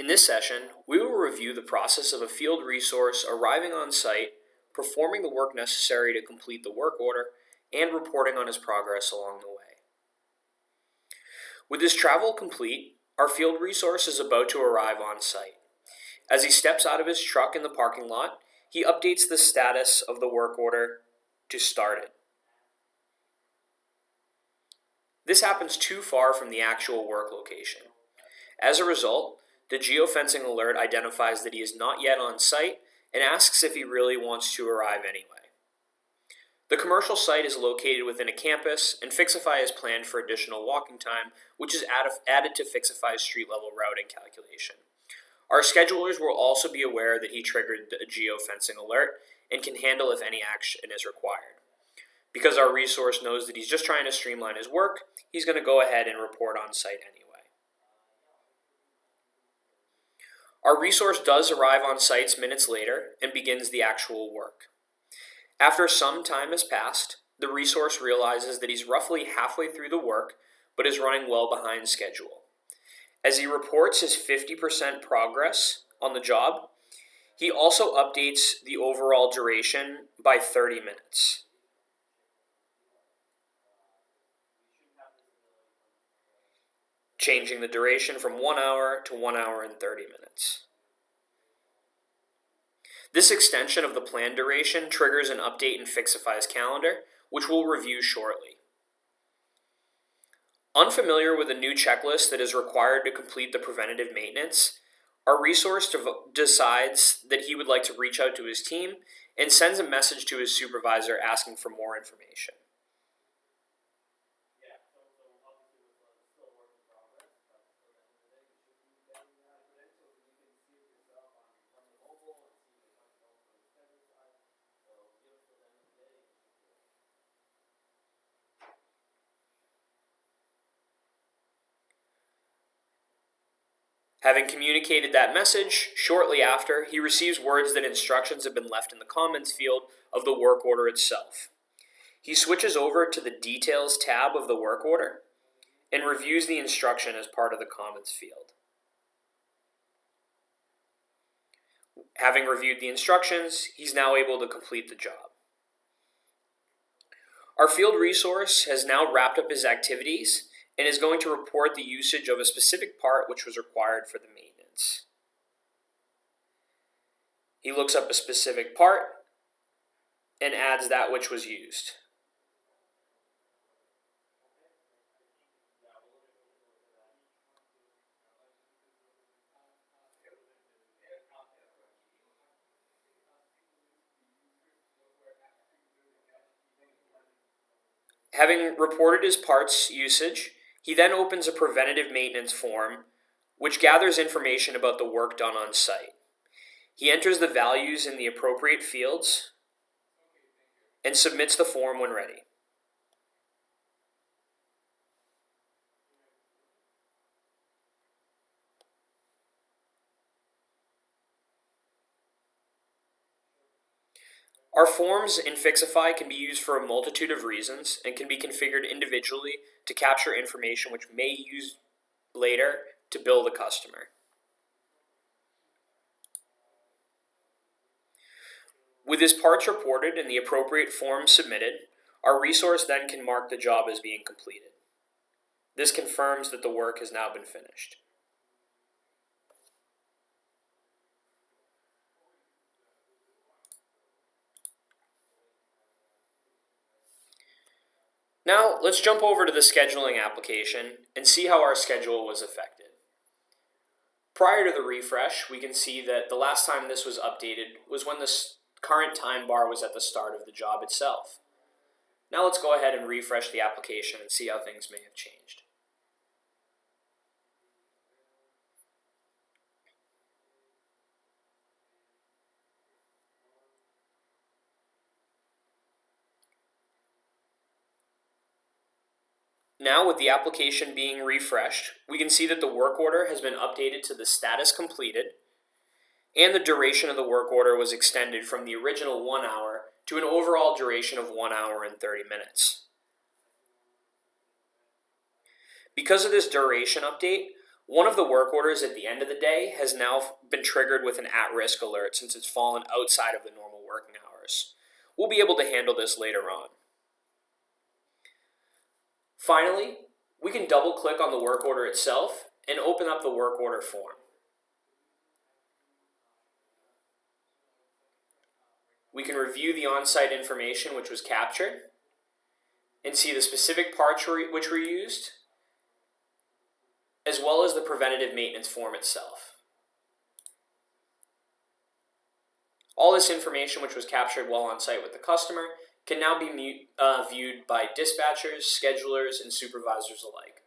In this session, we will review the process of a field resource arriving on site, performing the work necessary to complete the work order, and reporting on his progress along the way. With his travel complete, our field resource is about to arrive on site. As he steps out of his truck in the parking lot, he updates the status of the work order to started. This happens too far from the actual work location. As a result, the geofencing alert identifies that he is not yet on site and asks if he really wants to arrive anyway. The commercial site is located within a campus, and Fixify is planned for additional walking time, which is added to Fixify's street-level routing calculation. Our schedulers will also be aware that he triggered a geofencing alert and can handle if any action is required. Because our resource knows that he's just trying to streamline his work, he's going to go ahead and report on site anyway. Our resource does arrive on site minutes later and begins the actual work. After some time has passed, the resource realizes that he's roughly halfway through the work, but is running well behind schedule. As he reports his 50% progress on the job, he also updates the overall duration by 30 minutes. Changing the duration from 1 hour to 1 hour and 30 minutes. This extension of the planned duration triggers an update in Fixify's calendar, which we'll review shortly. Unfamiliar with a new checklist that is required to complete the preventative maintenance, our resource decides that he would like to reach out to his team and sends a message to his supervisor asking for more information. Having communicated that message, shortly after, he receives words that instructions have been left in the comments field of the work order itself. He switches over to the Details tab of the work order and reviews the instruction as part of the comments field. Having reviewed the instructions, he's now able to complete the job. Our field resource has now wrapped up his activities and is going to report the usage of a specific part which was required for the maintenance. He looks up a specific part and adds that which was used. Having reported his parts usage, he then opens a preventative maintenance form, which gathers information about the work done on site. He enters the values in the appropriate fields and submits the form when ready. Our forms in Fixify can be used for a multitude of reasons and can be configured individually to capture information which may be used later to bill the customer. With his parts reported and the appropriate forms submitted, our resource then can mark the job as being completed. This confirms that the work has now been finished. Now, let's jump over to the scheduling application and see how our schedule was affected. Prior to the refresh, we can see that the last time this was updated was when the current time bar was at the start of the job itself. Now let's go ahead and refresh the application and see how things may have changed. Now, with the application being refreshed, we can see that the work order has been updated to the status completed, and the duration of the work order was extended from the original 1 hour to an overall duration of 1 hour and 30 minutes. Because of this duration update, One of the work orders at the end of the day has now been triggered with an at-risk alert since it's fallen outside of the normal working hours. We'll be able to handle this later on. Finally, we can double-click on the work order itself and open up the work order form. We can review the on-site information which was captured and see the specific parts which were used, as well as the preventative maintenance form itself. All this information which was captured while on site with the customer can now be viewed by dispatchers, schedulers, and supervisors alike.